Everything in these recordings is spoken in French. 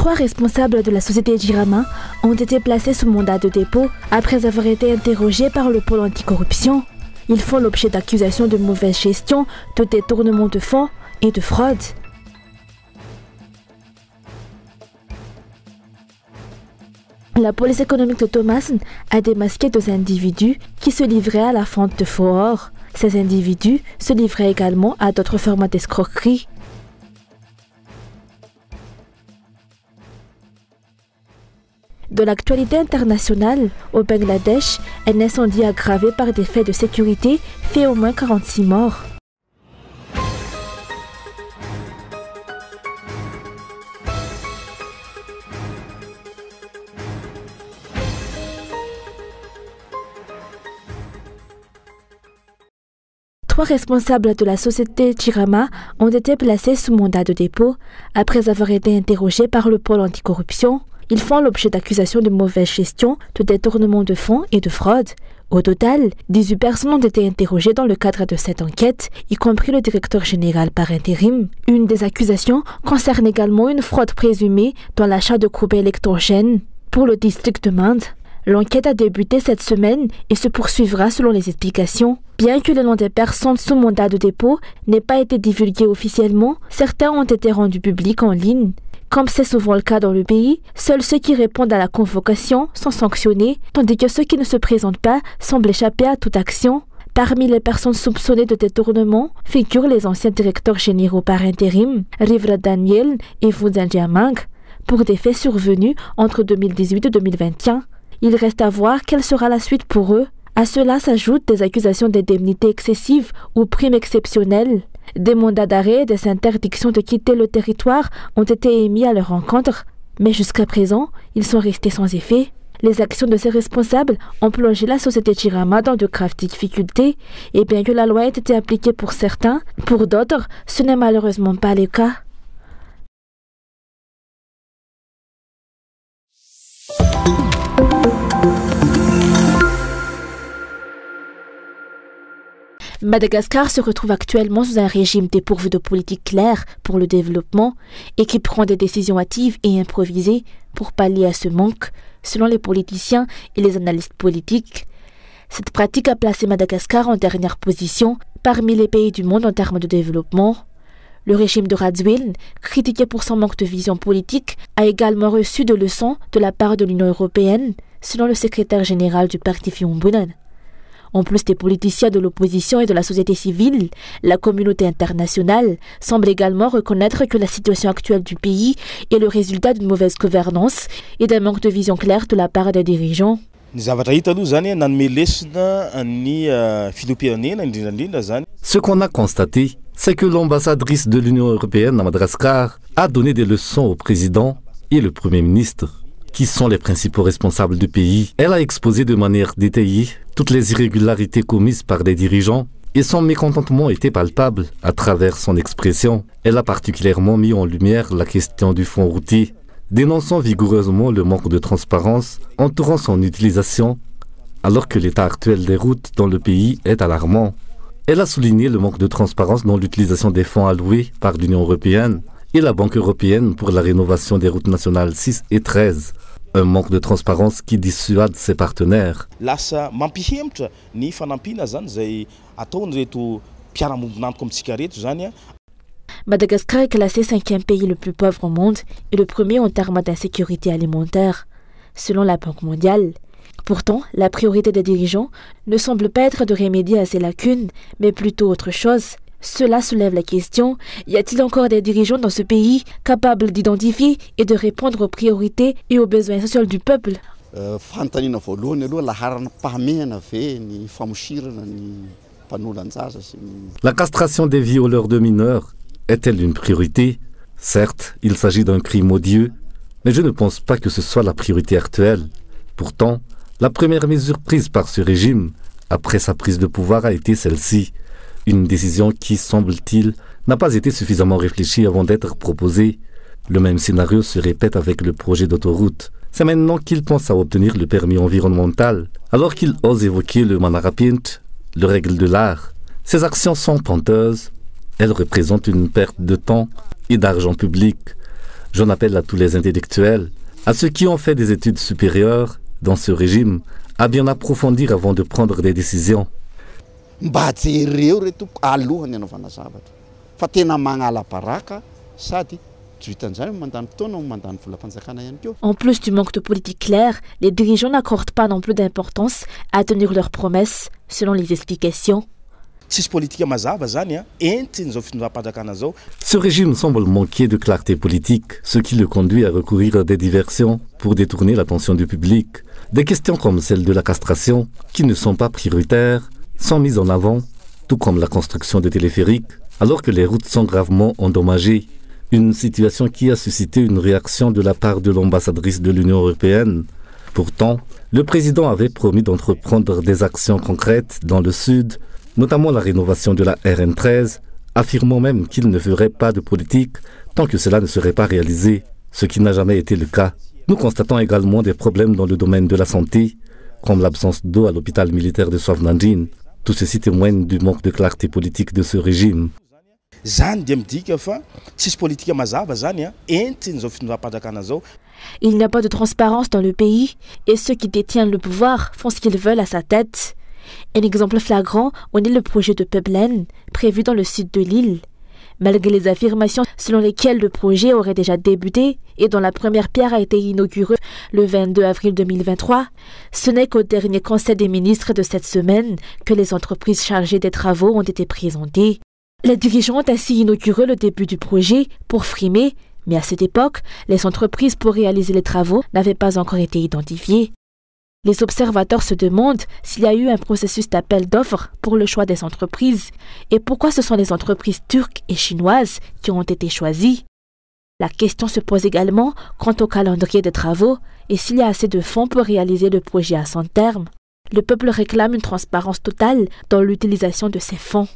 3 responsables de la société Jirama ont été placés sous mandat de dépôt après avoir été interrogés par le pôle anticorruption. Ils font l'objet d'accusations de mauvaise gestion, de détournement de fonds et de fraude. La police économique de Thomas a démasqué 2 individus qui se livraient à la vente de faux or. Ces individus se livraient également à d'autres formats d'escroquerie. De l'actualité internationale, au Bangladesh, un incendie aggravé par des faits de sécurité fait au moins 46 morts. Trois responsables de la société Jirama ont été placés sous mandat de dépôt après avoir été interrogés par le pôle anticorruption. Ils font l'objet d'accusations de mauvaise gestion, de détournement de fonds et de fraude. Au total, 18 personnes ont été interrogées dans le cadre de cette enquête, y compris le directeur général par intérim. Une des accusations concerne également une fraude présumée dans l'achat de groupes électrogènes pour le district de Mande. L'enquête a débuté cette semaine et se poursuivra selon les explications. Bien que le nom des personnes sous mandat de dépôt n'ait pas été divulgué officiellement, certains ont été rendus publics en ligne. Comme c'est souvent le cas dans le pays, seuls ceux qui répondent à la convocation sont sanctionnés, tandis que ceux qui ne se présentent pas semblent échapper à toute action. Parmi les personnes soupçonnées de détournement figurent les anciens directeurs généraux par intérim, Rivra Daniel et Vunjan Diamang, pour des faits survenus entre 2018 et 2021. Il reste à voir quelle sera la suite pour eux. À cela s'ajoutent des accusations d'indemnités excessives ou primes exceptionnelles. Des mandats d'arrêt et des interdictions de quitter le territoire ont été émis à leur encontre, mais jusqu'à présent, ils sont restés sans effet. Les actions de ces responsables ont plongé la société Jirama dans de graves difficultés, et bien que la loi ait été appliquée pour certains, pour d'autres, ce n'est malheureusement pas le cas. Madagascar se retrouve actuellement sous un régime dépourvu de politique claire pour le développement et qui prend des décisions hâtives et improvisées pour pallier à ce manque, selon les politiciens et les analystes politiques. Cette pratique a placé Madagascar en dernière position parmi les pays du monde en termes de développement. Le régime de Radziwiłł, critiqué pour son manque de vision politique, a également reçu de leçons de la part de l'Union européenne, selon le secrétaire général du parti Fiumbunan. En plus des politiciens de l'opposition et de la société civile, la communauté internationale semble également reconnaître que la situation actuelle du pays est le résultat d'une mauvaise gouvernance et d'un manque de vision claire de la part des dirigeants. Ce qu'on a constaté, c'est que l'ambassadrice de l'Union européenne à Madagascar a donné des leçons au président et le Premier ministre, qui sont les principaux responsables du pays. Elle a exposé de manière détaillée toutes les irrégularités commises par des dirigeants et son mécontentement était palpable à travers son expression. Elle a particulièrement mis en lumière la question du fonds routier, dénonçant vigoureusement le manque de transparence entourant son utilisation, alors que l'état actuel des routes dans le pays est alarmant. Elle a souligné le manque de transparence dans l'utilisation des fonds alloués par l'Union européenne et la Banque européenne pour la rénovation des routes nationales 6 et 13. Un manque de transparence qui dissuade ses partenaires. Madagascar est classé 5e pays le plus pauvre au monde et le premier en termes d'insécurité alimentaire, selon la Banque mondiale. Pourtant, la priorité des dirigeants ne semble pas être de remédier à ces lacunes, mais plutôt autre chose. Cela soulève la question, y a-t-il encore des dirigeants dans ce pays capables d'identifier et de répondre aux priorités et aux besoins sociaux du peuple? La castration des violeurs de mineurs est-elle une priorité? Certes, il s'agit d'un crime odieux, mais je ne pense pas que ce soit la priorité actuelle. Pourtant, la première mesure prise par ce régime, après sa prise de pouvoir, a été celle-ci. Une décision qui, semble-t-il, n'a pas été suffisamment réfléchie avant d'être proposée. Le même scénario se répète avec le projet d'autoroute. C'est maintenant qu'il pense à obtenir le permis environnemental, alors qu'il ose évoquer le Manarapint, le règle de l'art. Ces actions sont penteuses. Elles représentent une perte de temps et d'argent public. J'en appelle à tous les intellectuels, à ceux qui ont fait des études supérieures dans ce régime, à bien approfondir avant de prendre des décisions. En plus du manque de politique claire, les dirigeants n'accordent pas non plus d'importance à tenir leurs promesses, selon les explications. Ce régime semble manquer de clarté politique, ce qui le conduit à recourir à des diversions pour détourner l'attention du public. Des questions comme celle de la castration, qui ne sont pas prioritaires, sont mises en avant, tout comme la construction de téléphériques, alors que les routes sont gravement endommagées. Une situation qui a suscité une réaction de la part de l'ambassadrice de l'Union européenne. Pourtant, le président avait promis d'entreprendre des actions concrètes dans le sud, notamment la rénovation de la RN13, affirmant même qu'il ne ferait pas de politique tant que cela ne serait pas réalisé, ce qui n'a jamais été le cas. Nous constatons également des problèmes dans le domaine de la santé, comme l'absence d'eau à l'hôpital militaire de Soavnandjin. Tout ceci témoigne du manque de clarté politique de ce régime. Il n'y a pas de transparence dans le pays et ceux qui détiennent le pouvoir font ce qu'ils veulent à sa tête. Un exemple flagrant en est le projet de Peblen, prévu dans le sud de l'île. Malgré les affirmations selon lesquelles le projet aurait déjà débuté et dont la première pierre a été inaugurée le 22 avril 2023, ce n'est qu'au dernier conseil des ministres de cette semaine que les entreprises chargées des travaux ont été présentées. Les dirigeants ont ainsi inauguré le début du projet pour frimer, mais à cette époque, les entreprises pour réaliser les travaux n'avaient pas encore été identifiées. Les observateurs se demandent s'il y a eu un processus d'appel d'offres pour le choix des entreprises et pourquoi ce sont les entreprises turques et chinoises qui ont été choisies. La question se pose également quant au calendrier des travaux et s'il y a assez de fonds pour réaliser le projet à son terme. Le peuple réclame une transparence totale dans l'utilisation de ces fonds.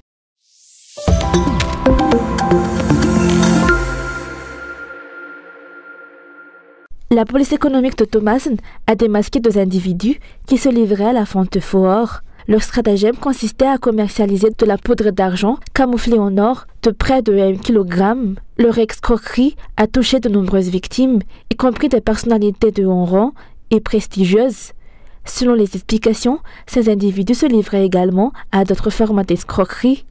La police économique de Thomasin a démasqué 2 individus qui se livraient à la vente de faux or. Leur stratagème consistait à commercialiser de la poudre d'argent camouflée en or de près de 1 kg. Leur escroquerie a touché de nombreuses victimes, y compris des personnalités de haut rang et prestigieuses. Selon les explications, ces individus se livraient également à d'autres formes d'escroquerie.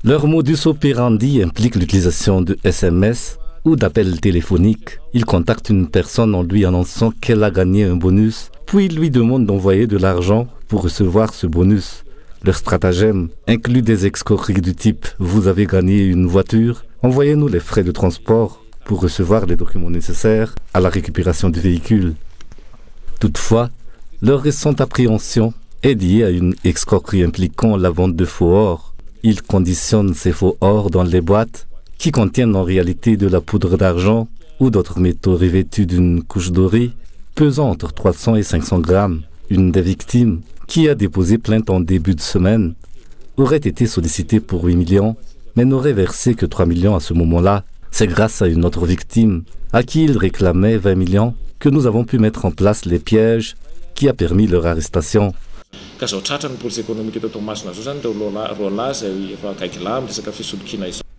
Leur modus operandi implique l'utilisation de SMS ou d'appels téléphoniques. Ils contactent une personne en lui annonçant qu'elle a gagné un bonus, puis lui demandent d'envoyer de l'argent pour recevoir ce bonus. Leur stratagème inclut des escroqueries du type « Vous avez gagné une voiture, envoyez-nous les frais de transport pour recevoir les documents nécessaires à la récupération du véhicule ». Toutefois, leur récente appréhension est liée à une escroquerie impliquant la vente de faux or. Ils conditionnent ces faux or dans les boîtes qui contiennent en réalité de la poudre d'argent ou d'autres métaux revêtus d'une couche dorée pesant entre 300 et 500 grammes. Une des victimes, qui a déposé plainte en début de semaine, aurait été sollicitée pour 8 millions, mais n'aurait versé que 3 millions à ce moment-là. C'est grâce à une autre victime, à qui il réclamait 20 millions, que nous avons pu mettre en place les pièges qui a permis leur arrestation.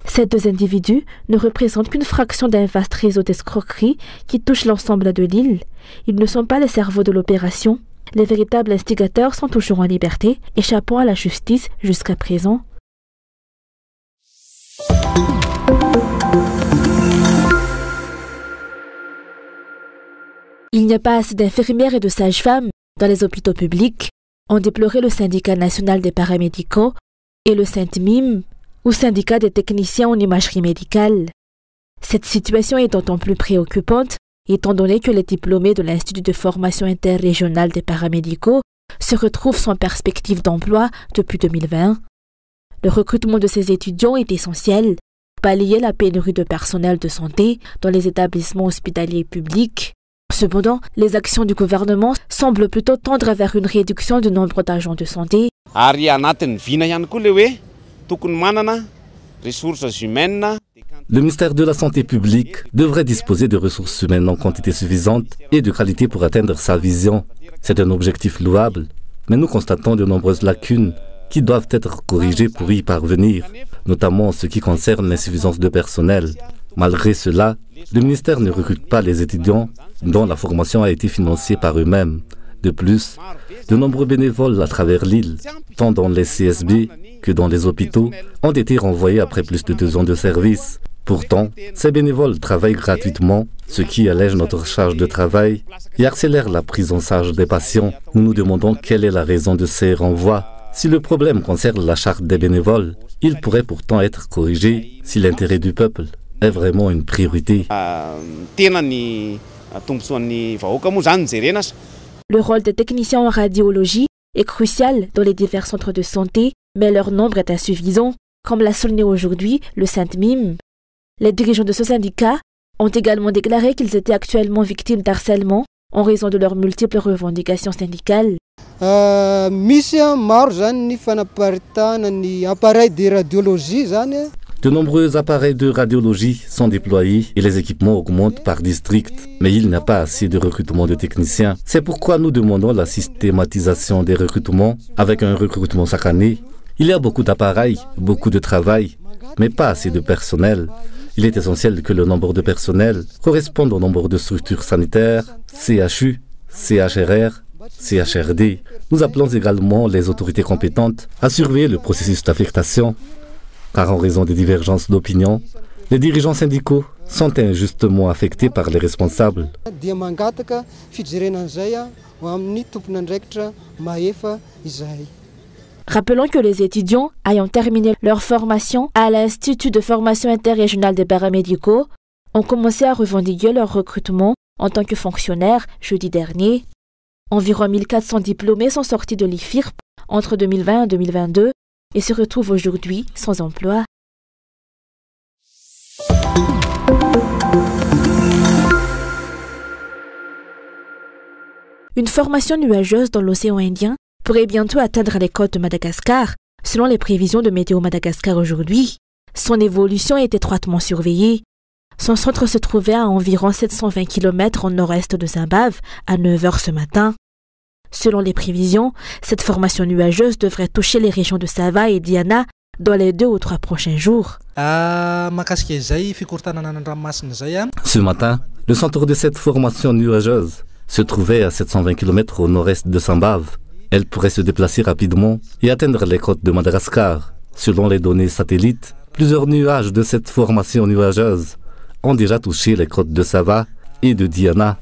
Ces 2 individus ne représentent qu'une fraction d'un vaste réseau d'escroquerie qui touche l'ensemble de l'île. Ils ne sont pas les cerveaux de l'opération. Les véritables instigateurs sont toujours en liberté, échappant à la justice jusqu'à présent. Il n'y a pas assez d'infirmières et de sages-femmes dans les hôpitaux publics, ont déploré le syndicat national des paramédicaux et le SYNTMIM, ou syndicat des techniciens en imagerie médicale. Cette situation est d'autant plus préoccupante, étant donné que les diplômés de l'Institut de formation interrégionale des paramédicaux se retrouvent sans perspective d'emploi depuis 2020. Le recrutement de ces étudiants est essentiel pour pallier la pénurie de personnel de santé dans les établissements hospitaliers publics. Cependant, les actions du gouvernement semblent plutôt tendre vers une réduction du nombre d'agents de santé. Le ministère de la Santé publique devrait disposer de ressources humaines en quantité suffisante et de qualité pour atteindre sa vision. C'est un objectif louable, mais nous constatons de nombreuses lacunes qui doivent être corrigés pour y parvenir, notamment en ce qui concerne l'insuffisance de personnel. Malgré cela, le ministère ne recrute pas les étudiants dont la formation a été financée par eux-mêmes. De plus, de nombreux bénévoles à travers l'île, tant dans les CSB que dans les hôpitaux, ont été renvoyés après plus de 2 ans de service. Pourtant, ces bénévoles travaillent gratuitement, ce qui allège notre charge de travail et accélère la prise en charge des patients. Nous nous demandons quelle est la raison de ces renvois. Si le problème concerne la charte des bénévoles, il pourrait pourtant être corrigé si l'intérêt du peuple est vraiment une priorité. Le rôle des techniciens en radiologie est crucial dans les divers centres de santé, mais leur nombre est insuffisant, comme l'a souligné aujourd'hui le Saint-Mime. Les dirigeants de ce syndicat ont également déclaré qu'ils étaient actuellement victimes d'harcèlement en raison de leurs multiples revendications syndicales. De nombreux appareils de radiologie sont déployés et les équipements augmentent par district. Mais il n'y a pas assez de recrutement de techniciens. C'est pourquoi nous demandons la systématisation des recrutements avec un recrutement chaque année. Il y a beaucoup d'appareils, beaucoup de travail, mais pas assez de personnel. Il est essentiel que le nombre de personnel corresponde au nombre de structures sanitaires, CHU, CHRR, CHRD. Nous appelons également les autorités compétentes à surveiller le processus d'affectation, car en raison des divergences d'opinion, les dirigeants syndicaux sont injustement affectés par les responsables. Rappelons que les étudiants ayant terminé leur formation à l'Institut de formation interrégionale des paramédicaux ont commencé à revendiquer leur recrutement en tant que fonctionnaires jeudi dernier. Environ 1400 diplômés sont sortis de l'IFIRP entre 2020 et 2022 et se retrouvent aujourd'hui sans emploi. Une formation nuageuse dans l'océan Indien pourrait bientôt atteindre les côtes de Madagascar, selon les prévisions de Météo Madagascar aujourd'hui. Son évolution est étroitement surveillée. Son centre se trouvait à environ 720 km au nord-est de Zimbabwe à 9h ce matin. Selon les prévisions, cette formation nuageuse devrait toucher les régions de Sava et Diana dans les 2 ou 3 prochains jours. Ce matin, le centre de cette formation nuageuse se trouvait à 720 km au nord-est de Zimbabwe. Elle pourrait se déplacer rapidement et atteindre les côtes de Madagascar. Selon les données satellites, plusieurs nuages de cette formation nuageuse ont déjà touché les côtes de Sava et de Diana.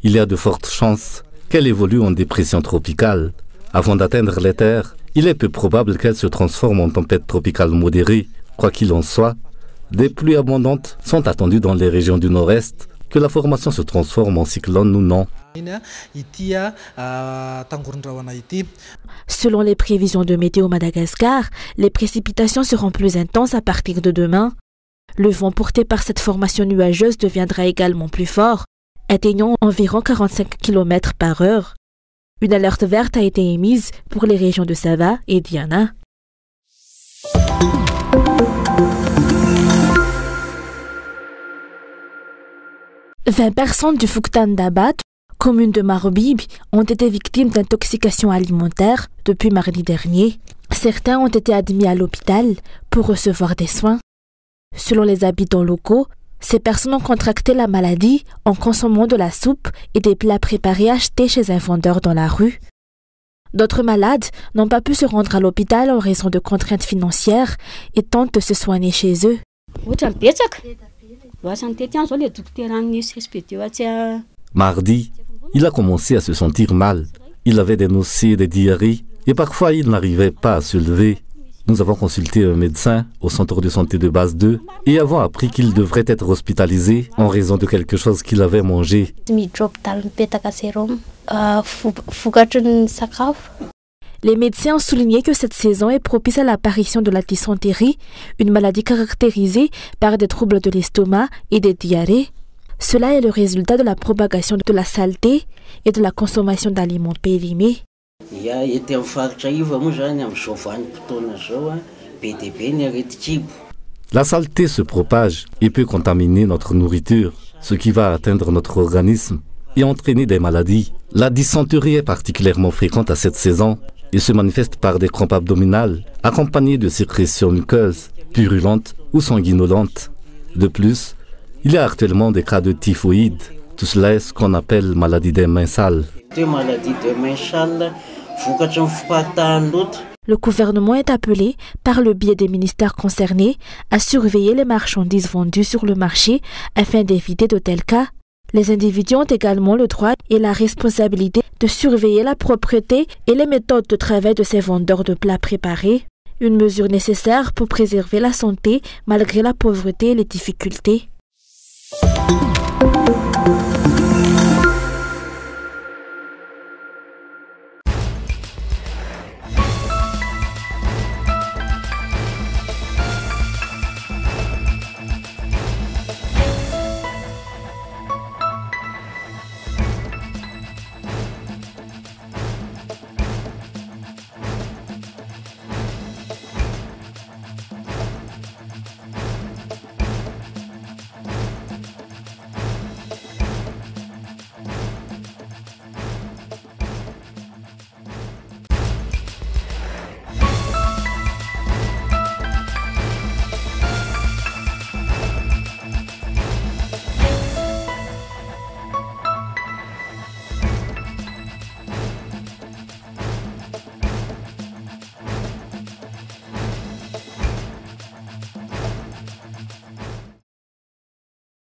Il y a de fortes chances qu'elle évolue en dépression tropicale. Avant d'atteindre les terres, il est peu probable qu'elle se transforme en tempête tropicale modérée. Quoi qu'il en soit, des pluies abondantes sont attendues dans les régions du nord-est. Que la formation se transforme en cyclone ou non. Selon les prévisions de Météo Madagascar, les précipitations seront plus intenses à partir de demain. Le vent porté par cette formation nuageuse deviendra également plus fort, atteignant environ 45 km/h. Une alerte verte a été émise pour les régions de Sava et Diana. « 20 personnes du Fuktan Dabat, commune de Marobib, ont été victimes d'intoxication alimentaire depuis mardi dernier. Certains ont été admis à l'hôpital pour recevoir des soins. Selon les habitants locaux, ces personnes ont contracté la maladie en consommant de la soupe et des plats préparés achetés chez un vendeur dans la rue. D'autres malades n'ont pas pu se rendre à l'hôpital en raison de contraintes financières et tentent de se soigner chez eux. Mardi, il a commencé à se sentir mal. Il avait des nausées et des diarrhées et parfois il n'arrivait pas à se lever. Nous avons consulté un médecin au centre de santé de base 2 et avons appris qu'il devrait être hospitalisé en raison de quelque chose qu'il avait mangé. Les médecins ont souligné que cette saison est propice à l'apparition de la dysenterie, une maladie caractérisée par des troubles de l'estomac et des diarrhées. Cela est le résultat de la propagation de la saleté et de la consommation d'aliments périmés. La saleté se propage et peut contaminer notre nourriture, ce qui va atteindre notre organisme et entraîner des maladies. La dysenterie est particulièrement fréquente à cette saison. Il se manifeste par des crampes abdominales, accompagnées de sécrétions muqueuses, purulentes ou sanguinolentes. De plus, il y a actuellement des cas de typhoïde. Tout cela est ce qu'on appelle maladie des mains sales. Le gouvernement est appelé, par le biais des ministères concernés, à surveiller les marchandises vendues sur le marché afin d'éviter de tels cas. Les individus ont également le droit et la responsabilité de surveiller la propreté et les méthodes de travail de ces vendeurs de plats préparés. Une mesure nécessaire pour préserver la santé malgré la pauvreté et les difficultés.